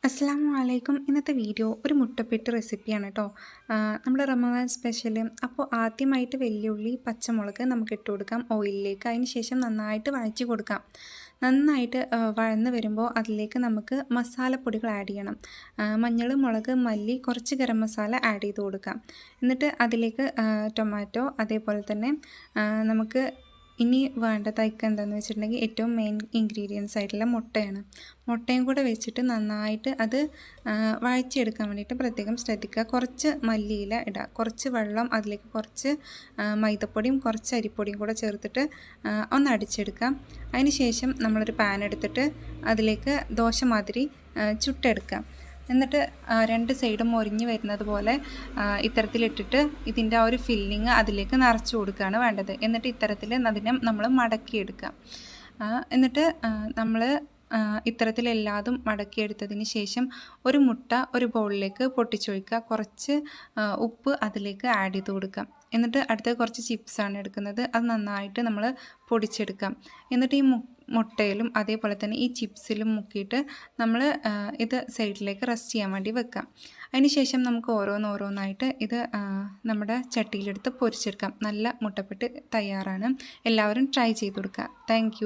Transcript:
അസ്സലാമു അലൈക്കും. ഇന്നത്തെ വീഡിയോ ഒരു മുട്ടപ്പെട്ട് റെസിപ്പിയാണ് കേട്ടോ. നമ്മുടെ റമദാൻ സ്പെഷ്യൽ. അപ്പോൾ ആദ്യമായിട്ട് വെല്ലുള്ളി, പച്ചമുളക് നമുക്ക് ഇട്ട് കൊടുക്കാം ഓയിലിലേക്ക്. അതിന് ശേഷം നന്നായിട്ട് വഴറ്റി കൊടുക്കാം. നന്നായിട്ട് വഴന്ന് വരുമ്പോൾ അതിലേക്ക് നമുക്ക് മസാലപ്പൊടികൾ ആഡ് ചെയ്യണം. മഞ്ഞൾ, മുളക്, മല്ലി, കുറച്ച് ഗരം മസാല ആഡ് ചെയ്ത് കൊടുക്കാം. എന്നിട്ട് അതിലേക്ക് ടൊമാറ്റോ, അതേപോലെ തന്നെ നമുക്ക് ഇനി വേണ്ടതായിക്ക് എന്താണെന്ന് വെച്ചിട്ടുണ്ടെങ്കിൽ ഏറ്റവും മെയിൻ ഇൻഗ്രീഡിയൻസ് ആയിട്ടുള്ള മുട്ടയാണ്. മുട്ടയും കൂടെ വെച്ചിട്ട് നന്നായിട്ട് അത് വഴറ്റിയെടുക്കാൻ വേണ്ടിയിട്ട് പ്രത്യേകം ശ്രദ്ധിക്കുക. കുറച്ച് മല്ലിയില ഇടുക, കുറച്ച് വെള്ളം, അതിലേക്ക് കുറച്ച് മൈദപ്പൊടിയും കുറച്ച് അരിപ്പൊടിയും കൂടെ ചേർത്തിട്ട് ഒന്ന് അടിച്ചെടുക്കാം. അതിന് ശേഷം നമ്മളൊരു പാൻ എടുത്തിട്ട് അതിലേക്ക് ദോശ മാതിരി ചുട്ടെടുക്കാം. എന്നിട്ട് രണ്ട് സൈഡും മൊരിഞ്ഞ് വരുന്നത് പോലെ ഇത്തരത്തിലിട്ടിട്ട് ഇതിൻ്റെ ആ ഒരു ഫില്ലിങ് അതിലേക്ക് നിറച്ച് കൊടുക്കുകയാണ് വേണ്ടത്. എന്നിട്ട് ഇത്തരത്തിൽ അതിനെ നമ്മൾ മടക്കിയെടുക്കുക. എന്നിട്ട് നമ്മൾ ഇത്തരത്തിലെല്ലാതും മടക്കിയെടുത്തതിന് ശേഷം ഒരു മുട്ട ഒരു ബൗളിലേക്ക് പൊട്ടിച്ചൊഴിക്കുക. കുറച്ച് ഉപ്പ് അതിലേക്ക് ആഡ് ചെയ്ത് കൊടുക്കാം. എന്നിട്ട് അടുത്ത കുറച്ച് ചിപ്സാണ് എടുക്കുന്നത്. അത് നന്നായിട്ട് നമ്മൾ പൊടിച്ചെടുക്കാം. എന്നിട്ട് ഈ മുട്ടയിലും അതേപോലെ തന്നെ ഈ ചിപ്സിലും മുക്കിയിട്ട് നമ്മൾ ഇത് സൈഡിലേക്ക് റെസ്റ്റ് ചെയ്യാൻ വേണ്ടി വെക്കാം. അതിന് ശേഷം നമുക്ക് ഓരോന്നായിട്ട് ഇത് നമ്മുടെ ചട്ടിയിലെടുത്ത് പൊരിച്ചെടുക്കാം. നല്ല മുട്ടപ്പെട്ട് തയ്യാറാണ്. എല്ലാവരും ട്രൈ ചെയ്ത് കൊടുക്കുക. താങ്ക്